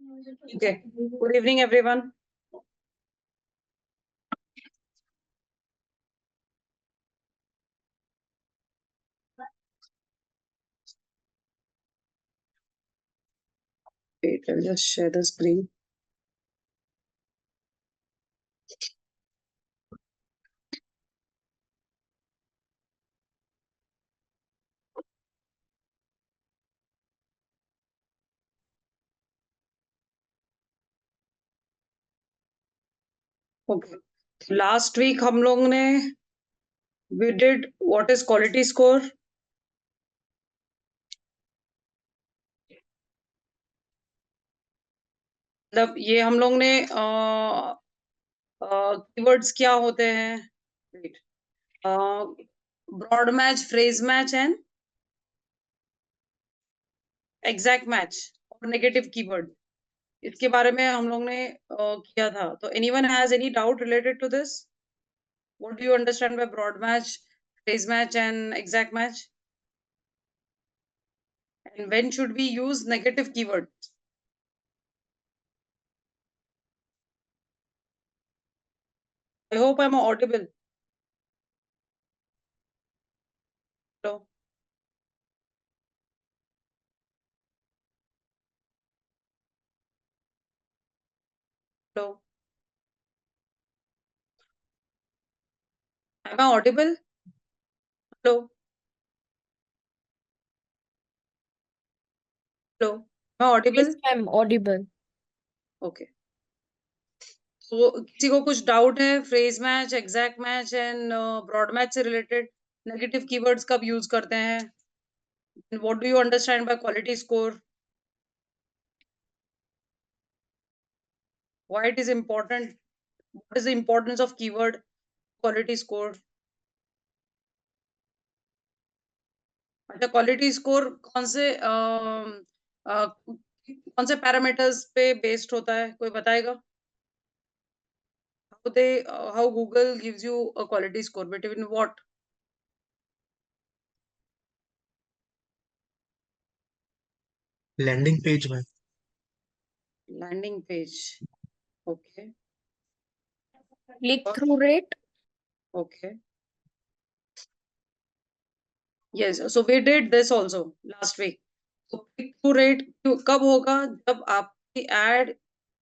Okay. Good evening, everyone. Wait, I'll just share the screen. Okay. Last week हम लोग ने we did what is quality score. मतलब ये हम लोग ने कीवर्ड्स क्या होते हैं? Wait. Broad match, phrase match and exact match और नेगेटिव कीवर्ड, इसके बारे में हम लोग ने किया था. तो anyone has any doubt related to this? What do you understand by broad match, phrase match, and exact match? And when should we use negative keywords? I hope I'm audible. Hello? Hello? Am I audible? Hello? Hello? Am I audible? Yes, I'm audible. Okay. तो किसी को कुछ doubt है phrase match, exact match and broad match से related? Negative keywords कब use करते हैं? What do you understand by quality score? Why it is important? What is the importance of keyword quality score? अच्छा, quality score कौन से parameters पे based होता है, कोई बताएगा? How Google gives you a quality score, between what? Landing page में. Landing page. Okay. Click-through rate. Okay. Yes, so we did this also last week. So click through rate कब होगा? जब आपकी ad,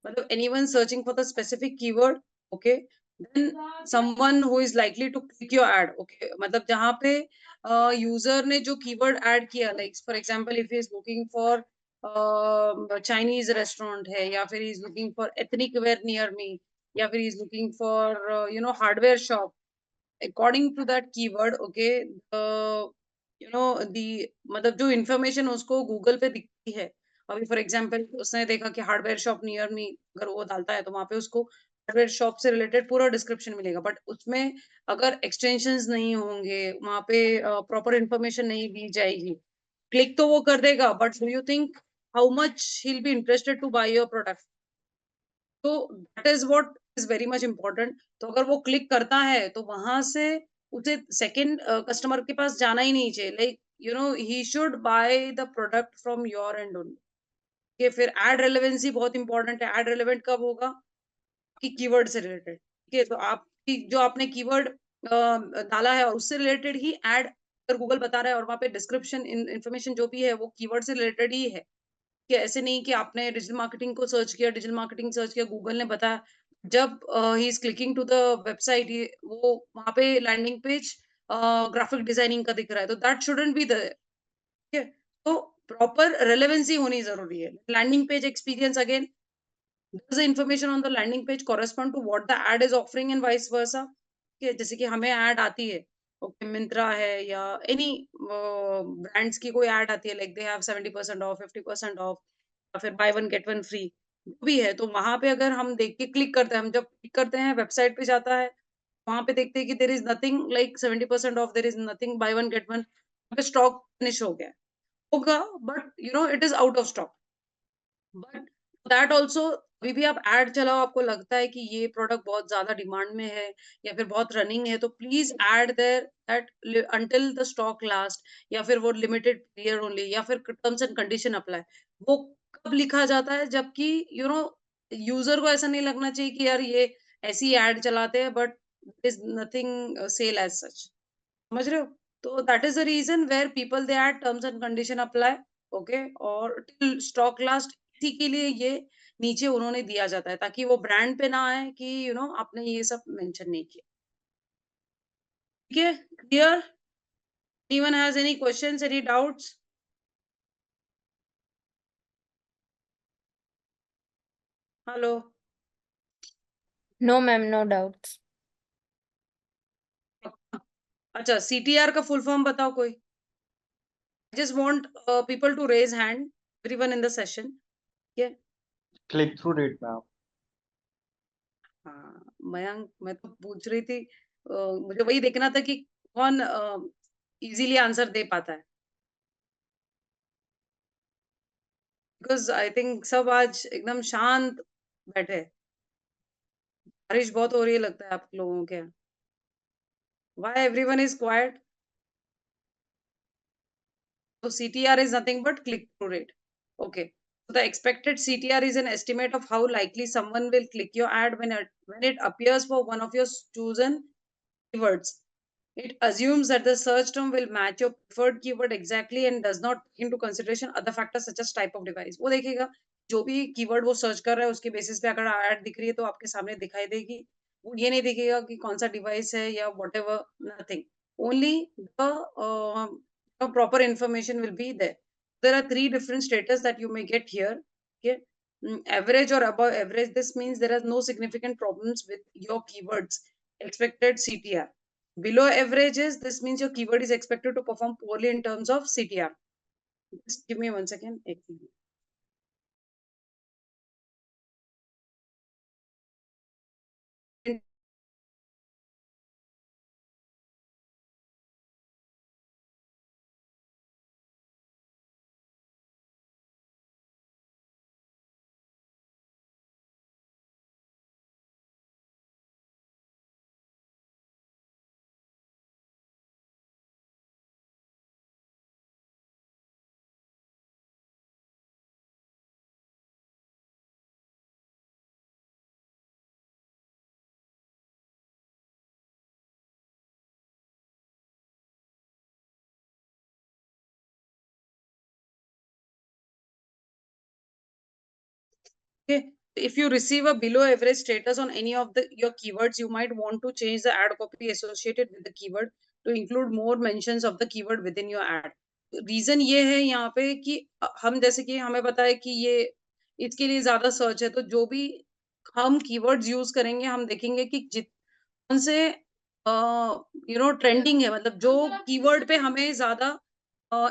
मतलब anyone searching for the specific keyword, okay, then someone who is likely to click your ad, okay, मतलब जहाँ पे user ने जो keyword add किया, like for example if he is looking for Chinese restaurant है, या फिर he is looking for ethnic wear near me, या फिर he is looking for hardware shop, according to that keyword, okay, the मतलब जो information उसको Google पे दिखती है. अभी फॉर एग्जांपल उसने देखा कि हार्डवेयर शॉप नियर मी, अगर वो डालता है तो वहां पे उसको हार्डवेयर शॉप से रिलेटेड पूरा डिस्क्रिप्शन मिलेगा, बट उसमें अगर एक्सटेंशंस नहीं होंगे, वहां पे प्रॉपर इंफॉर्मेशन नहीं दी जाएगी, क्लिक तो वो कर देगा, but do you think how much he will be interested to buy your product? तो that is what is very much important. तो अगर वो क्लिक करता है तो वहां से उसे सेकंड कस्टमर के पास जाना ही नहीं चाहिए. Like he should buy the product from your and only. कि फिर एड रेलेवेंसी बहुत इंपॉर्टेंट है. एड रेलेवेंट कब होगा? कि कीवर्ड से रिलेटेड. ठीक है, तो आपकी जो आपने कीवर्ड डाला है और उससे रिलेटेड ही एड अगर गूगल बता रहा है और वहां पे डिस्क्रिप्शन इंफॉर्मेशन जो भी है वो कीवर्ड से रिलेटेड ही है. कि ऐसे नहीं कि आपने डिजिटल मार्केटिंग को सर्च किया, डिजिटल मार्केटिंग सर्च किया, गूगल ने बताया, जब he is clicking to the website, वो वहां पे लैंडिंग पेज ग्राफिक डिजाइनिंग का दिख रहा है, तो दैट शुडंट बी देयर. ठीक है, तो प्रॉपर रेलेवेंसी होनी जरूरी है. Landing page experience again, does the information on the landing page correspond to what the ad is offering and vice versa? कि जैसे कि हमें ad आती है, ओके, मिंत्रा है या एनी ब्रांड्स की कोई ad आती है, like they have 70% of, 50% of, या फिर buy one get one free, जो भी है, तो वहां पे अगर हम देख के क्लिक करते हैं, हम जब क्लिक करते हैं वेबसाइट पे जाता है, वहां पे देखते हैं कि there is nothing like 70% of, there is nothing bye one get one, stock finish हो गया होगा, but it is out of stock. But that also, अभी भी आप एड चलाओ, आपको लगता है कि ये प्रोडक्ट बहुत ज्यादा डिमांड में है या फिर बहुत रनिंग है, तो please add there that until the stock last, या फिर वो लिमिटेड पीरियड ओनली, या फिर टर्म्स एंड कंडीशन अप्लाई. वो तब लिखा जाता है जबकि यूज़र को ऐसा नहीं लगना चाहिए कि यार ये ऐसी ऐड चलाते हैं but is nothing sale as such. समझ रहे हो? तो that is the reason where people they add terms and condition apply. Okay, और टिल स्टॉक लास्ट इसी के लिए ये नीचे उन्होंने दिया जाता है ताकि वो ब्रांड पे ना आए कि आपने ये सब मेंशन नहीं किया। ठीक है? Clear? Anyone has any questions, any doubts? Hello? No, ma'am, no doubts. अच्छा, सीटीआर का फुल फॉर्म बताओ कोई? I just want people to raise hand, everyone in the session. ठीक है? Click through rate ma'am. हाँ, मयंक मैं तो पूछ रही थी, मुझे वही देखना था कि कौन इज़िली आंसर दे पाता है। बिकॉज़ आई थिंक सब आज एकदम शांत बैठे हैं। बारिश बहुत हो रही है लगता है आप लोगों के यहाँ। Why everyone is quite? So CTR is nothing but click-through rate. Okay. So the expected CTR is an estimate of how likely someone will click your ad when it appears for one of your chosen keywords. It assumes that the search term will match your preferred keyword exactly and does not take into consideration other factors such as type of device. वो देखेगा जो भी keyword वो search कर रहा है उसके basis पे अगर ऐड दिख रही है तो आपके सामने दिखाई देगी। वो ये नहीं दिखेगा कि कौन सा डिवाइस है या whatever, nothing. Only proper information will be there. There are three different status that you may get here. Okay. Average or above average, this means there are no significant problems with your keywords expected CTR. Below average is, this means your keyword is expected to perform poorly in terms of CTR. Just give me 1 second. एक minute. Okay. If you receive a below average status on any of your keywords, you might want to change the ad copy associated with the keyword to include more mentions of the keyword within your ad. Reason ये है यहाँ पे कि हम जैसे कि हमें पता है कि ये इसके लिए ज्यादा सर्च है, तो जो भी हम कीवर्ड्स यूज करेंगे हम देखेंगे कि कौन से ट्रेंडिंग है, मतलब जो कीवर्ड पे हमें ज्यादा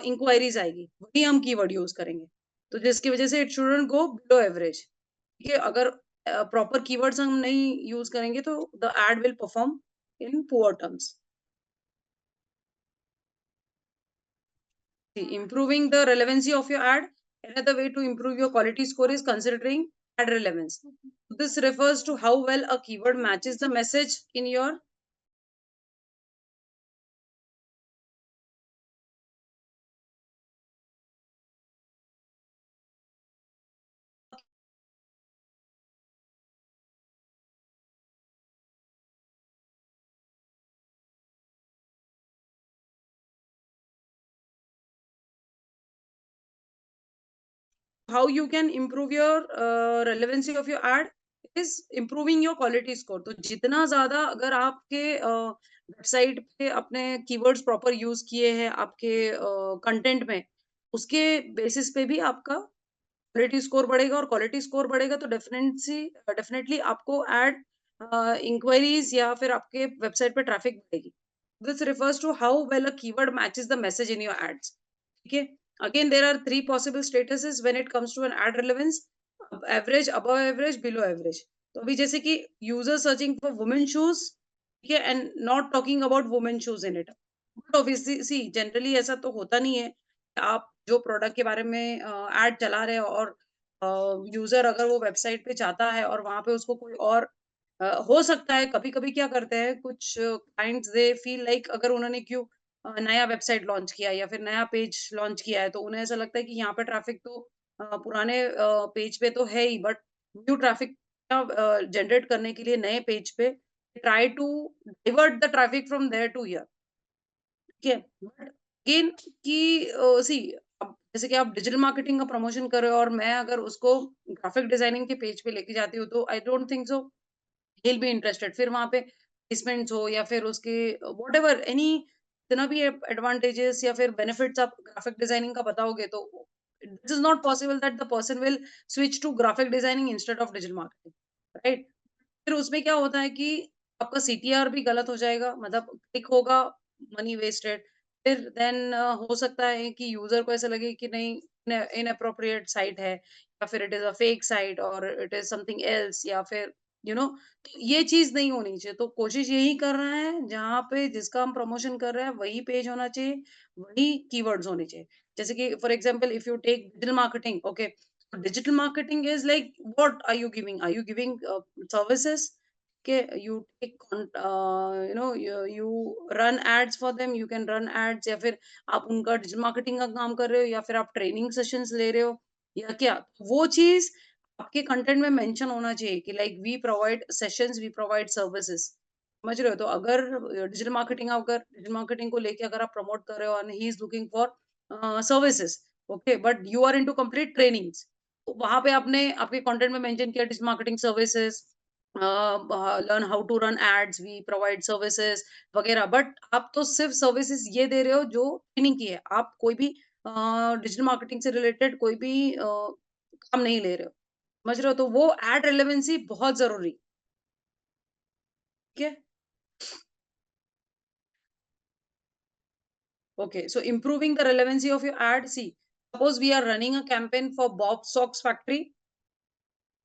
इंक्वायरीज आएगी वही हम कीवर्ड यूज करेंगे, तो जिसकी वजह से it shouldn't go below average. ठीक है? अगर प्रॉपर कीवर्ड्स हम नहीं यूज करेंगे तो the ad will perform in poor terms. Improving the relevancy of your ad. Another way to improve your quality score is considering ad relevance. This refers to how well a keyword matches the message in your how you can improve your relevancy of your ad is improving your quality score। तो जितना ज्यादा अगर आपके website पे अपने keywords proper use किए हैं आपके कंटेंट में, उसके बेसिस पे भी आपका क्वालिटी स्कोर बढ़ेगा, और क्वालिटी स्कोर बढ़ेगा तो डेफिनेटली आपको एड इंक्वायरीज या फिर आपके वेबसाइट पे ट्रैफिक बढ़ेगी। This refers to how well a keyword matches the message in your ads. ठीक है? Again there are three possible statuses when it comes to an ad relevance: average, above average, below average. तो अभी जैसे कि user searching for women shoes, ठीक है, and not talking about women shoes in it, but obviously see generally ऐसा तो होता नहीं है। आप जो प्रोडक्ट के बारे में एड चला रहे हो और यूजर अगर वो वेबसाइट पे जाता है और वहां पे उसको कोई और हो सकता है, कभी-कभी क्या करते हैं कुछ क्लाइंट्स, दे फील लाइक अगर उन्होंने क्यों नया वेबसाइट लॉन्च किया या फिर नया पेज लॉन्च किया है तो उन्हें ऐसा लगता है कि यहाँ पे ट्रैफिक तो पुराने पेज पे तो है ही, बट न्यू ट्रैफिक जनरेट करने के लिए नए पेज पे try to divert the traffic from there to here. ठीक है, बट अगेन कि सी, अब जैसे कि आप डिजिटल मार्केटिंग का प्रमोशन कर रहे हो और मैं अगर उसको ग्राफिक डिजाइनिंग के पेज पे लेके जाती हूँ, तो I don't think so he will be interested. फिर वहां पे प्लेसमेंट्स हो या फिर उसके व्हाटएवर एनी, इतना भी एडवांटेजेस या फिर बेनिफिट्स आप ग्राफिक डिजाइनिंग का बताओगे, तो this is not possible that the person will switch to graphic designing instead of digital marketing, right? फिर उसमें क्या होता है कि आपका सीटीआर भी गलत हो जाएगा, मतलब क्लिक होगा, मनी वेस्टेड। फिर देन हो सकता है कि यूजर को ऐसा लगे कि नहीं, इनअप्रोप्रिएट साइट है, या फिर it is a fake site और इट इज समथिंग एल्स, या फिर तो ये चीज नहीं होनी चाहिए। तो कोशिश यही कर रहे हैं, जहाँ पे जिसका हम प्रमोशन कर रहे हैं वही पेज होना चाहिए, वही कीवर्ड्स होने चाहिए। जैसे कि for example if you tech digital marketing, okay, digital marketing is like, what are you giving? Are you giving services? Okay, you take you run ads for them, you can run ads, या फिर आप उनका digital marketing का काम कर रहे हो, या फिर आप ट्रेनिंग सेशंस ले रहे हो, या क्या, वो चीज आपके कंटेंट में मेंशन होना चाहिए कि like we provide sessions, we provide services. समझ रहे हो? तो अगर डिजिटल मार्केटिंग को लेके अगर आप प्रमोट कर रहे हो, and he is looking for services, okay, but you are into complete trainings, तो वहां पे आपने आपके कंटेंट में मेंशन किया digital marketing services, learn how to run ads, we provide services वगैरह, बट आप तो सिर्फ सर्विसेज ये दे रहे हो जो ट्रेनिंग की है, आप कोई भी डिजिटल मार्केटिंग से रिलेटेड कोई भी काम नहीं ले रहे हो। समझ रहे हो? तो वो एड रेलेवेंसी बहुत जरूरी, ठीक है? Okay, so improving the relevancy of your ad, see, suppose we are running a campaign for Bob Socks Factory,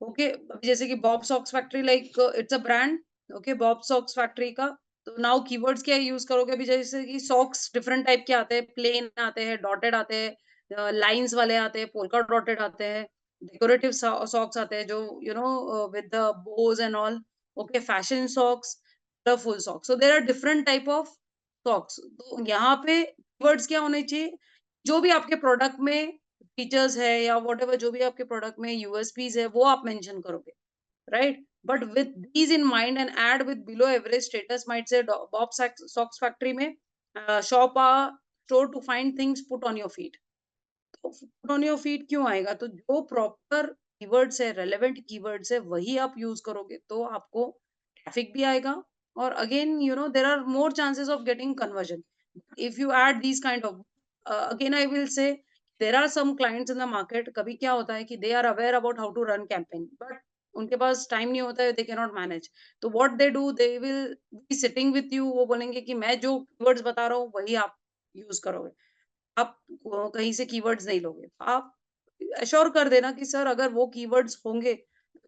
okay, अभी जैसे कि Bob socks factory like it's a brand, okay, Bob socks factory का। तो now keywords क्या use करोगे? अभी जैसे कि सॉक्स डिफरेंट टाइप के आते हैं, प्लेन आते हैं, डॉटेड आते हैं, लाइंस वाले आते हैं, पोल्का डॉटेड आते हैं, डेकोरेटिव सॉक्स आते हैं जो with the bows and all, okay, fashion socks, colourful socks, so there are different type of socks. तो यहाँ पे कीवर्ड्स क्या होने चाहिए? जो भी आपके प्रोडक्ट में फीचर्स है या व्हाटएवर, जो भी आपके प्रोडक्ट में यूएसपीज है, वो आप मेंशन करोगे, right? But with these in mind and add with below average status might say Bob socks factory में shop a store to find things put on your feet. तो पुट ऑन योर फीट क्यों आएगा? तो जो proper keywords है, relevant keywords है, वही आप यूज करोगे, तो आपको ट्रैफिक भी आएगा, और again there are more chances of getting conversion if you add these kind of again I will say there are some clients in the market, कभी क्या होता है कि they are aware about how to run campaign, but उनके पास time नहीं होता है, they cannot manage, तो what they do, they will be sitting with you, वो बोलेंगे कि मैं जो keywords बता रहा हूँ वही आप यूज करोगे, आप कहीं से कीवर्ड्स नहीं लोगे। आप एश्योर कर देना कि सर अगर वो कीवर्ड्स होंगे,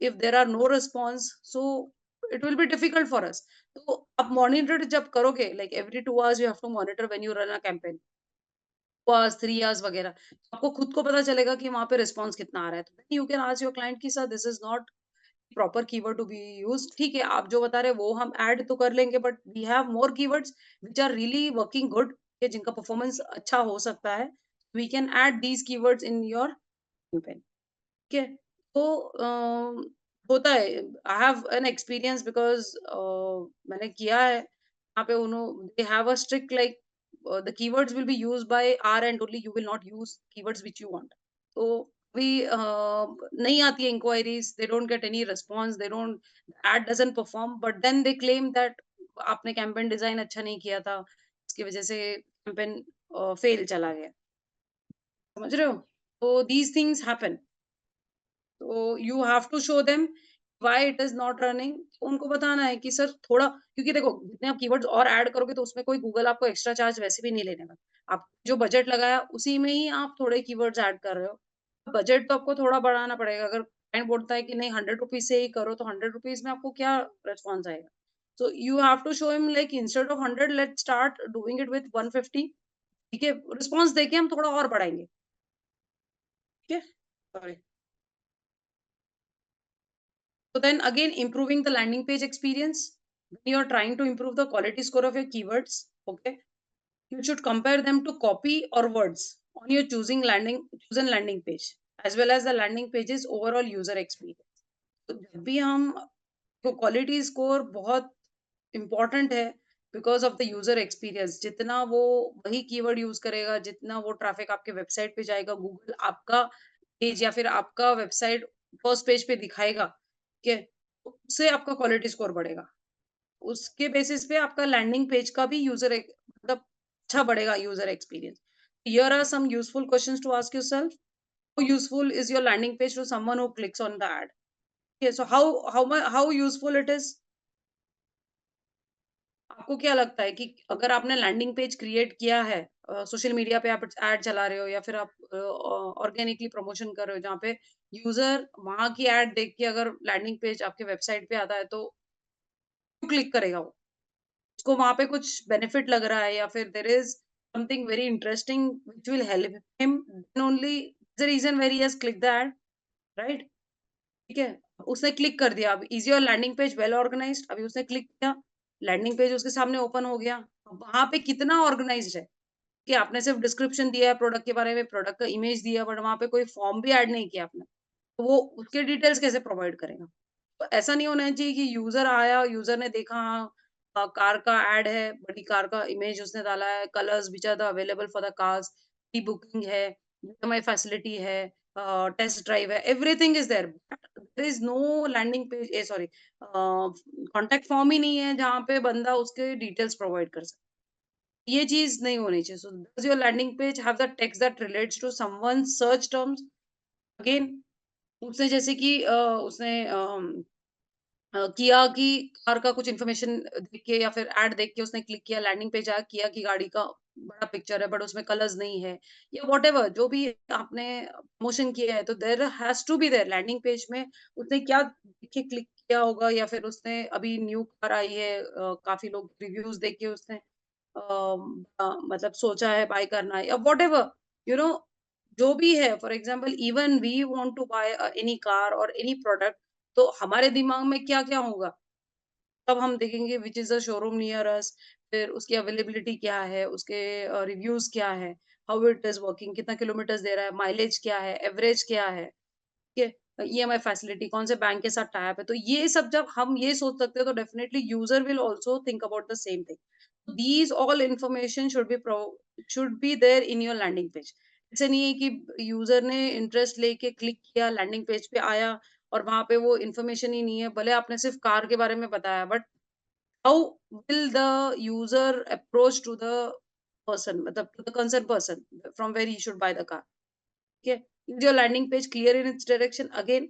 if there are no response, so it will be difficult for us. तो आप मॉनिटर जब करोगे, like every 2 hours you have to monitor when you run a campaign, 2 hours, 3 hours वगैरह, तो आपको खुद को पता चलेगा कि वहाँ पे रिस्पांस कितना आ रहा है। तो you can ask your client कि sir this is not proper keyword to be used. ठीक है, आप जो बता रहे हैं वो हम ऐड तो कर लेंगे, but we have more keywords which are really working good, जिनका परफॉर्मेंस अच्छा हो सकता है। We can add these keywords in your campaign. ठीक है? तो होता है, I have an experience because मैंने किया है, यहाँ पे they have a strict like the keywords will be used by our end only, you will not use keywords which you want. तो भी नहीं आती है inquiries, they don't get any response, they don't, ad doesn't perform, but then they claim that आपने campaign design अच्छा नहीं किया था, इसकी वजह से कैंपेन फेल चला गया। समझ रहे हो? तो दीज थिंग्स हैपन, तो you have to show them why it is not running. उनको बताना है कि सर थोड़ा, क्योंकि देखो जितने आप कीवर्ड्स और ऐड करोगे तो उसमें कोई गूगल आपको एक्स्ट्रा चार्ज वैसे भी नहीं लेने वाला। आप जो बजट लगाया उसी में ही आप थोड़े कीवर्ड्स ऐड कर रहे हो, बजट तो आपको थोड़ा बढ़ाना पड़ेगा। अगर क्लाइंट बोलता है कि नहीं 100 रुपीज से ही करो, तो 100 रुपीज में आपको क्या रेस्पॉन्स आएगा? So you have to show him like instead of 100 let start doing it with 150। ठीक है, रिस्पॉन्स देके हम थोड़ा और बढ़ाएंगे। ठीक है, sorry. So then again, improving the landing page experience. When you are trying to improve the quality score of your keywords, okay, you should compare them to copy or words on your chosen landing page. As well as the landing pages overall user experience. तो जब भी हम, तो quality score बहुत important है because of the user experience. जितना वो वही कीवर्ड यूज करेगा, जितना वो ट्रैफिक आपके वेबसाइट पे जाएगा, गूगल आपका पेज या फिर आपका वेबसाइट फर्स्ट पेज पे दिखाएगा, ठीक है, तो उससे आपका क्वालिटी स्कोर बढ़ेगा। उसके बेसिस पे आपका लैंडिंग पेज का भी यूजर मतलब अच्छा बढ़ेगा user experience. Here are some useful questions to ask yourself. How useful is your landing page to someone who clicks on the ad? Okay, so how useful it is? आपको क्या लगता है कि अगर आपने लैंडिंग पेज क्रिएट किया है, social media पे आप ऐड चला रहे हो या फिर आप ऑर्गेनिकली प्रमोशन कर रहे हो, जहाँ पे यूजर वहां की ऐड देख के अगर लैंडिंग पेज आपके वेबसाइट पे आता है तो क्यों क्लिक करेगा वो? उसको वहां पे कुछ बेनिफिट लग रहा है या फिर there is something very interesting which will help him, then only the reason where he has click the ad, right? ठीक है? उसने क्लिक कर दिया, अब is your landing page well organised? अभी उसने क्लिक किया, लैंडिंग पेज उसके सामने ओपन हो गया। अब वहाँ पे कितना ऑर्गनाइज्ड है कि आपने सिर्फ डिस्क्रिप्शन दिया है प्रोडक्ट के बारे में, प्रोडक्ट का इमेज दिया, बट वहाँ पे कोई फॉर्म भी ऐड नहीं किया आपने। तो वो उसके डिटेल्स कैसे प्रोवाइड करेगा? तो ऐसा नहीं होना चाहिए कि यूज़र आया, यूज़र ने देखा, हाँ, कार का ऐड है, बड़ी कार का इमेज उसने डाला है, colours which are the available for the cars, pre booking है, ईएमआई फैसिलिटी है, टेस्ट ड्राइव है, everything is there, but there is no landing page, sorry, contact form ही नहीं है जहाँ पे बंदा उसके डिटेल्स प्रोवाइड कर सके। ये चीज़ नहीं होनी चाहिए। So does your landing page have the text that relates to someone's search terms? Again, उसने जैसे कि उसने किया की कार का कुछ इन्फॉर्मेशन देख के या फिर ऐड देख के उसने क्लिक किया, लैंडिंग पेज आया, किया की गाड़ी का बड़ा पिक्चर है बट उसमें कलर्स नहीं है, या व्हाटएवर जो भी आपने प्रमोशन किया है, तो there has to be their landing page में उसने क्या देख के क्लिक किया होगा, या फिर उसने अभी न्यू कार आई है, काफ़ी लोग रिव्यूज़ देख के उसने मतलब सोचा है बाय करना है या व्हाटएवर, यू नो, जो भी है, for example even we want to buy any car और एनी प्रोडक्ट, तो हमारे दिमाग में क्या-क्या होगा? तब हम देखेंगे which is the showroom near us, फिर उसकी अवेलेबिलिटी क्या है, उसके रिव्यूज़ क्या है, हाउ इट इज़ वर्किंग, कितना किलोमीटर्स दे रहा है, माइलेज क्या है, एवरेज क्या है, ठीक है? ईएमआई फैसिलिटी कौन से बैंक के साथ टाई अप है, तो ये सब जब हम ये सोच सकते हैं तो definitely user will also think about the same thing. These all information should be there in your landing page. ऐसे नहीं है कि यूज़र ने इंटरेस्ट लेके क्लिक किया, लैंडिंग पेज पे आया और वहाँ पे वो इन्फॉर्मेशन ही नहीं है। भले आपने सिर्फ कार के बारे में बताया, but how will the user approach to the person, मतलब to the concerned person from where he should buy the car, ठीक है? Is your landing page clear in its direction? Again,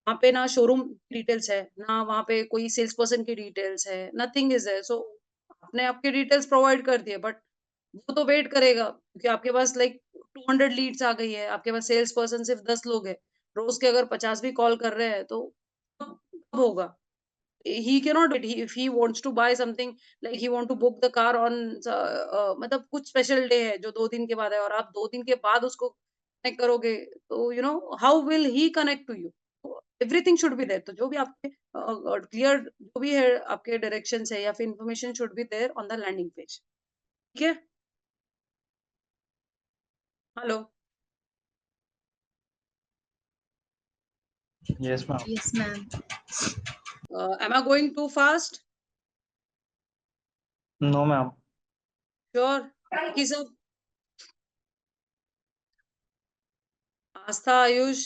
वहाँ पे ना शोरूम डिटेल्स है, ना वहाँ पे कोई सेल्स पर्सन की डिटेल्स है, नथिंग इज़ देयर। सो आपने आपके डिटेल्स प्रोवाइड कर दिए, बट वो तो वेट करेगा क्योंकि आपके पास लाइक 200 लीड्स आ गई है, आपके पास सेल्स पर्सन सिर्फ 10 लोग हैं। रोज़ के अगर 50 भी कॉल कर रहे हैं तो कब कब होगा? He cannot wait. If he wants to buy something, like he want to book the car on मतलब कुछ स्पेशल डे है जो 2 दिन के बाद है और आप 2 दिन के बाद उसको कनेक्ट करोगे, तो how will he connect to you? Everything should be there. तो जो भी आपके क्लियर जो भी है आपके डायरेक्शंस है या फिर information should be there on the landing page, ठीक है? Hello, Yes, ma'am. Yes, ma'am. Am I going too fast? No, ma'am. Sure? बाकी सब आस्था, आयुष,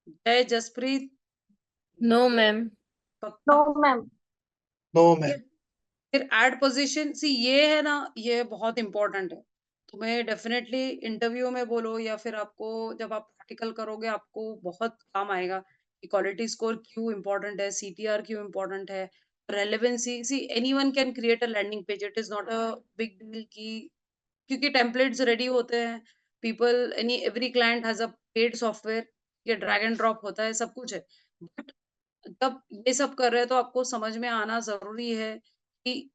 जय, जसप्रीत, No, ma'am. पक्का? No, ma'am. No, ठीक है? ma'am. फिर एड पोजीशन सी ये है ना, ये बहुत इंपॉर्टेंट है। तुम्हें डेफिनेटली इंटरव्यू में बोलो या फिर आपको जब आप प्रैक्टिकल करोगे आपको बहुत काम आएगा कि क्वालिटी स्कोर क्यों इंपॉर्टेंट है, सीटीआर क्यों इंपॉर्टेंट है, relevancy. See anyone can create a landing page, it is not a big deal की क्योंकि टेम्पलेट्स रेडी होते हैं। People any every client has a paid software, ये ड्रैग एंड ड्रॉप होता है, सब कुछ है। बट जब ये सब कर रहे हैं तो आपको समझ में आना ज़रूरी है कि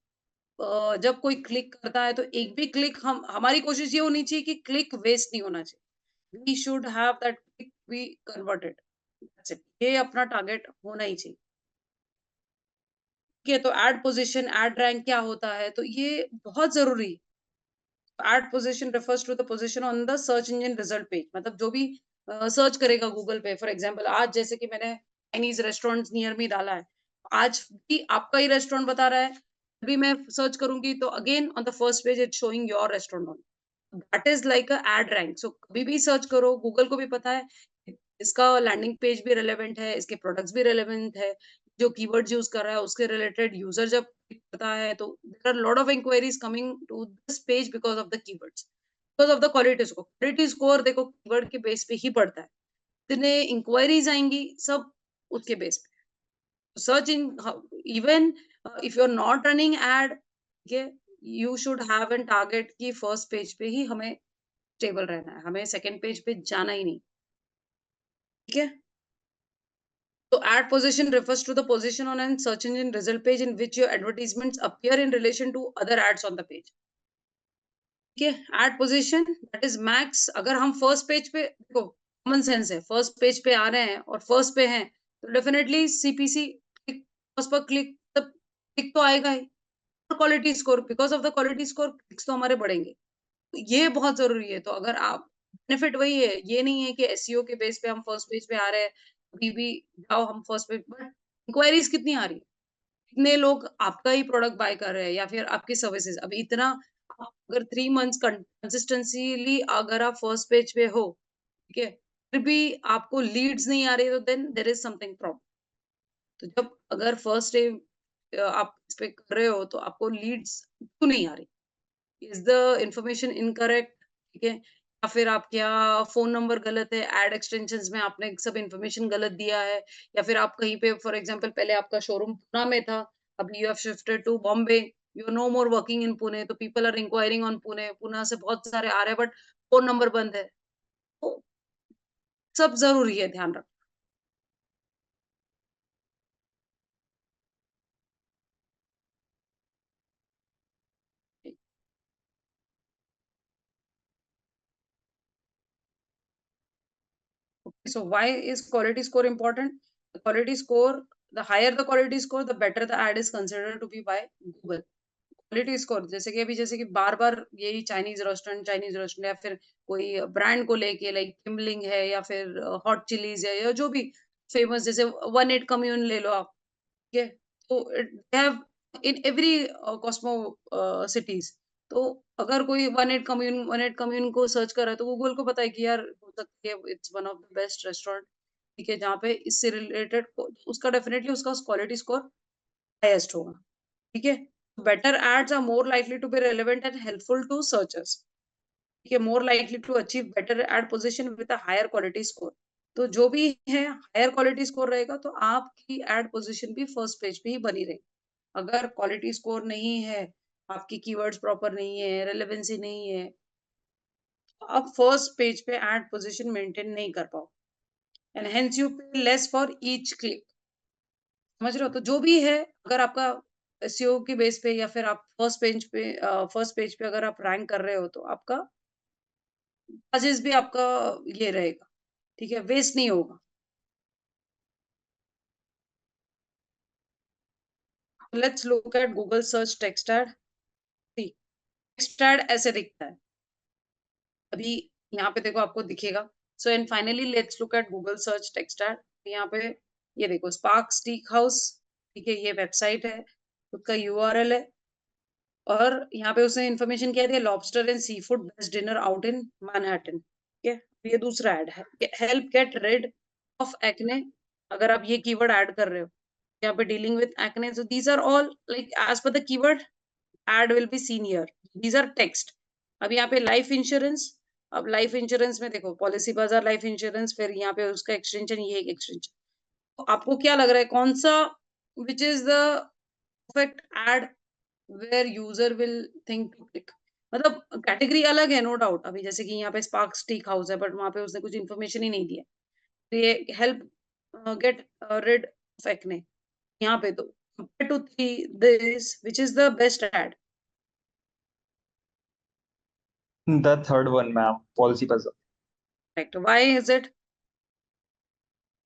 जब कोई क्लिक करता है तो एक भी क्लिक हम हमारी कोशिश ये होनी चाहिए कि क्लिक वेस्ट नहीं होना चाहिए। We should have that click be converted, that's it. ये अपना टारगेट होना ही चाहिए। ठीक है, तो एड पोजीशन, एड रैंक क्या होता है? तो ये बहुत ज़रूरी है। Ad position refers to the position on the search engine result page, मतलब जो भी सर्च करेगा गूगल पे फॉर एग्जांपल आज जैसे कि मैंने चाइनीज रेस्टोरेंट्स नियर मी डाला है, आज भी आपका ही रेस्टोरेंट बता रहा है, अभी मैं सर्च करूंगी तो again on the first page it's showing your restaurant on, that is like a ad rank. So कभी भी सर्च करो, गूगल को भी पता है इसका लैंडिंग पेज भी रेलेवेंट है, इसके प्रोडक्ट्स भी रेलेवेंट है, जो कीवर्ड्स यूज कर रहा है उसके रिलेटेड यूजर जब click करता है तो there are lot of enquiries coming to this page because of the keywords, because of the quality score देखो कीवर्ड के बेस पे ही पड़ता है, इतने इंक्वायरीज आएंगी सब उसके बेस पे। Search in even if you are not running ad, ठीक है, you should have an target की फर्स्ट पेज पे ही हमें स्टेबल रहना है, हमें सेकंड पेज पे जाना ही नहीं, ठीक है। तो ad position refers to the position on an search engine result page in which your advertisements appear in relation to other ads on the page. ठीक है, ad position that is max. अगर हम फर्स्ट पेज पे देखो, common sense है, first page पे आ रहे हैं और फर्स्ट पे हैं तो डेफिनेटली सीपीसी फर्स्ट पर क्लिक तो आएगा ही, और quality score because of the quality score clicks तो हमारे बढ़ेंगे, ये बहुत जरूरी है। तो अगर आप बेनिफिट वही है, ये नहीं है कि एसईओ के बेस पे हम फर्स्ट पेज पे आ रहे हैं, अभी भी जाओ हम फर्स्ट पेज, बट इंक्वायरीज कितनी आ रही है, कितने लोग आपका ही प्रोडक्ट बाय कर रहे हैं या फिर आपकी सर्विसेज, अभी इतना आप अगर 3 मंथ्स कंसिस्टेंसीली अगर आप फर्स्ट पेज पे हो, ठीक है, फिर भी आपको लीड्स नहीं आ रही तो then there is something problem. तो जब अगर फर्स्ट डे आप इस पे कर रहे हो तो आपको लीड्स क्यों नहीं आ रही, इज द इंफॉर्मेशन इनकरेक्ट, ठीक है, या फिर आप क्या फोन नंबर गलत है, एड एक्सटेंशंस में आपने सब इंफॉर्मेशन गलत दिया है, या फिर आप कहीं पे फॉर एग्जांपल पहले आपका शोरूम पुणे में था, अभी you have shifted to Bombay, you are no more working in Pune, तो people are inquiring on Pune, Pune से बहुत सारे आ रहे हैं बट फोन नंबर बंद है, तो सब जरूरी है ध्यान रखना। So why is quality score important? The quality score, the higher the quality score, the better the ad is considered to be by Google. Quality score जैसे कि बार बार यही चाइनीज रेस्टोरेंट या फिर कोई ब्रांड को लेके लाइक किमलिंग है या फिर हॉट चिलीज है या जो भी फेमस, जैसे 18 कम्यून ले लो आप, ठीक है, तो they have in every Cosmo cities, तो अगर कोई 18 कम्यून को सर्च कर रहा है तो गूगल को पता है कि यार हो सकता है it's one of the best restaurant, ठीक है, जहाँ पे इससे रिलेटेड उसका डेफिनेटली उसका क्वालिटी स्कोर हाईएस्ट होगा, ठीक है। Better ads are more likely to be relevant and helpful to searchers, ठीक है, more likely to achieve better ad position with a higher quality score. तो जो भी है हायर क्वालिटी स्कोर रहेगा तो आपकी एड पोजीशन भी फर्स्ट पेज पे ही बनी रहेगी। अगर क्वालिटी स्कोर नहीं है, आपकी कीवर्ड्स प्रॉपर नहीं है, रेलेवेंसी नहीं है, तो आप फर्स्ट पेज पे एड पोजीशन मेंटेन नहीं कर पाओ, एंड हेंस यू पे लेस फॉर ईच क्लिक। समझ रहे हो? तो जो भी है, अगर आपका एसईओ के बेस पे या फिर आप फर्स्ट पेज पे अगर आप रैंक कर रहे हो तो आपका चार्जेस भी आपका ये रहेगा, ठीक है, वेस्ट नहीं होगा। Let's look at Google search text ad. Text ad ऐसे दिखता है, अभी यहाँ पे देखो आपको दिखेगा। So and finally let's look at Google search text ad. यहाँ पे ये देखो स्पार्क स्टीक हाउस, ठीक है, ये वेबसाइट है, उसका यूआरएल है, और यहाँ पे उसने इन्फॉर्मेशन क्या दिया, lobster and seafood best dinner out in Manhattan, ठीक है। ये दूसरा ऐड है, help get rid of acne, अगर आप ये कीवर्ड ऐड कर रहे हो यहाँ पे dealing with acne, so these are all like as per the keyword ad will be seen here, these are text। अब यहाँ पे लाइफ इंश्योरेंस, अब लाइफ इंश्योरेंस में देखो पॉलिसी बाजार लाइफ इंश्योरेंस, फिर यहाँ पे उसका एक्सटेंशन, ये एक एक्सटेंशन, तो आपको क्या लग रहा है कौन सा which is the perfect ad where user will think to click, मतलब कैटेगरी अलग है नो डाउट, अभी जैसे कि यहाँ पे स्पार्क स्टीक हाउस है बट वहां पे उसने कुछ इन्फॉर्मेशन ही नहीं दिया, तो ये help get rid of acne, यहाँ पे तो compared to this which is the best ad? The third one, ma'am, policy bazaar. Correct. Why is it?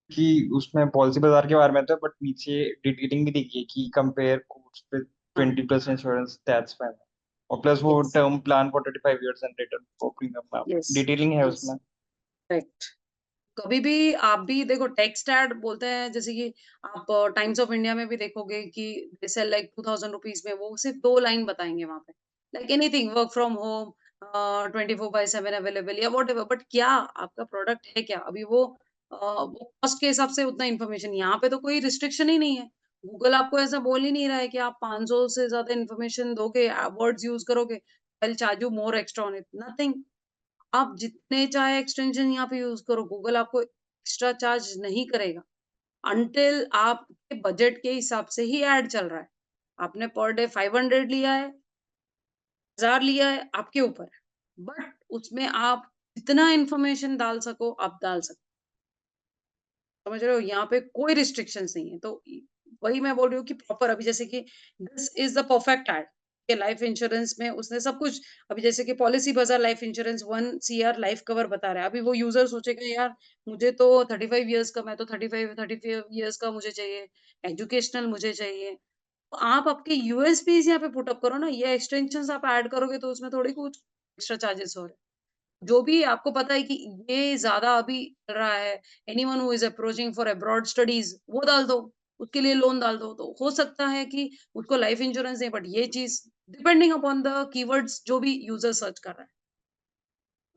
कि उसमें पॉलिसी बाजार के बारे में तो है, बट नीचे डिटेलिंग भी देखिए कि compare course with 20+ insurance, that's fine. और प्लस वो Yes. Term plan for 35 years and return for premium, ma'am, Yes. Detailing है Yes. उसमें। Correct. कभी भी आप भी देखो टेक्स्ट ऐड बोलते हैं, जैसे कि आप टाइम्स ऑफ इंडिया में भी देखोगे कि दे सेल लाइक 2000 रुपीज में, वो सिर्फ 2 लाइन बताएँगे वहाँ पे। Like anything work from home 24/7 available या व्हाटएवर, बट क्या आपका प्रोडक्ट है क्या? अभी वो कॉस्ट के हिसाब से उतना इन्फॉर्मेशन, यहाँ पे तो कोई रिस्ट्रिक्शन ही नहीं है। गूगल आपको ऐसा बोल ही नहीं रहा है कि आप 500 से ज़्यादा इन्फॉर्मेशन दोगे, वर्ड्स यूज़ करोगे, I will charge you more extra on it, nothing. आप जितने चाहे एक्सटेंशन यहाँ पे यूज़ करो, गूगल आपको एक्स्ट्रा चार्ज नहीं करेगा, अंटिल आपके बजट के हिसाब से ही ऐड चल रहा है। आपने पर डे 500 लिया है, 1000 लिया है, आपके ऊपर है। बट उसमें आप जितना इन्फॉर्मेशन डाल सको, आप डाल सकते, समझ रहे हो? यहाँ पे कोई रिस्ट्रिक्शंस नहीं है। तो वही मैं बोल रही हूँ कि प्रॉपर, अभी जैसे कि this is the perfect add कि लाइफ इंश्योरेंस में उसने सब कुछ, अभी जैसे कि पॉलिसी बाज़ार life insurance 1 CR life cover बता रहा है। अभी वो यूज़र सोचेगा यार मुझे तो 35 इयर्स का, मैं तो 35 इयर्स का मुझे चाहिए, एजुकेशनल मुझे चाहिए। तो आप आपके यूएसपीज़ यहाँ पे पुट अप करो ना, ये एक्सटेंशंस आप ऐड करोगे तो उसमें थोड़ी कुछ एक्स्ट्रा चार्जेस हो रहे हैं। जो भी आपको पता है कि ये ज़्यादा अभी चल रहा है, anyone who is approaching for abroad studies, वो डाल दो, उसके लिए लोन डाल दो। तो हो सकता है कि उसको लाइफ इंश्योरेंस दें, बट ये चीज़ डिपेंडिंग अपॉन द कीवर्ड्स जो भी यूज़र सर्च कर रहा है।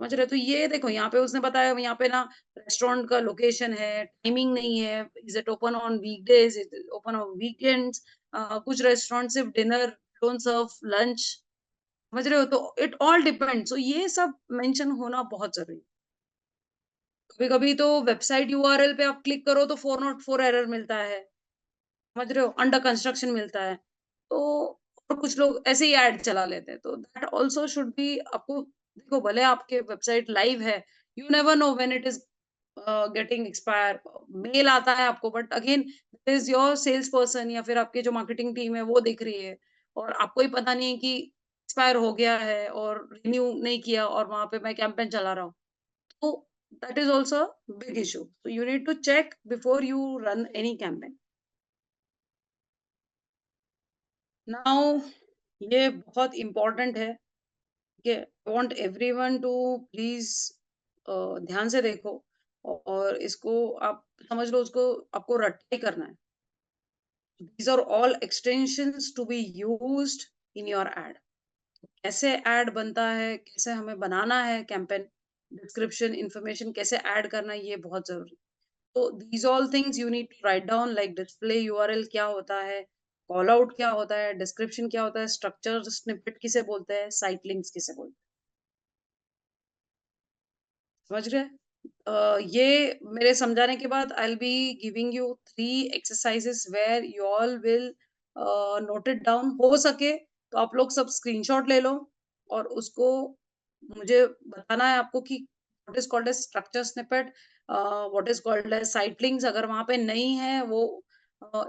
समझ रहे हो? तो ये देखो यहाँ पे उसने बताया, यहाँ पे ना रेस्टोरेंट का लोकेशन है, टाइमिंग नहीं है, is it open on weekdays, is it open on weekends, कुछ रेस्टोरेंट सिर्फ डिनर डोंट सर्व लंच, समझ रहे हो? तो इट ऑल डिपेंड्स, तो ये सब मेंशन होना बहुत ज़रूरी है। कभी-कभी तो वेबसाइट यूआरएल पे आप क्लिक करो तो 404 एरर मिलता है, समझ रहे हो? अंडर कंस्ट्रक्शन मिलता है। तो और कुछ लोग ऐसे ही ऐड चला लेते हैं। तो दैट आल्सो शुड बी, आपको देखो भले आपके वेबसाइट लाइव है, you never know when it is getting expire, mail आता है आपको, but again this is your sales person या फिर आपकी जो मार्केटिंग टीम है वो देख रही है, और आपको ही पता नहीं है कि एक्सपायर हो गया है और रिन्यू नहीं किया और वहाँ पे मैं कैंपेन चला रहा हूँ। So that is also a big issue. So you need to check before you run any campaign. Now ये बहुत important है कि I want everyone to please ध्यान से देखो, और इसको आप समझ लो, उसको आपको रट्टा ही करना है। These are all extensions to be used in your ad. कैसे ऐड बनता है, कैसे हमें बनाना है कैंपेन, डिस्क्रिप्शन, इन्फॉर्मेशन कैसे ऐड करना है, ये बहुत ज़रूरी है। तो these all things you need to write down, like display URL क्या होता है, कॉल आउट क्या होता है, डिस्क्रिप्शन क्या होता है, स्ट्रक्चर स्निपेट किसे बोलते हैं, साइट लिंक्स किसे बोलते हैं, समझ रहे हैं? ये मेरे समझाने के बाद I will be giving you 3 exercises where you all will note it down. हो सके तो आप लोग सब स्क्रीनशॉट ले लो और उसको मुझे बताना है आपको कि what is called as structure snippet, what is called as site links. अगर वहां पे नहीं है वो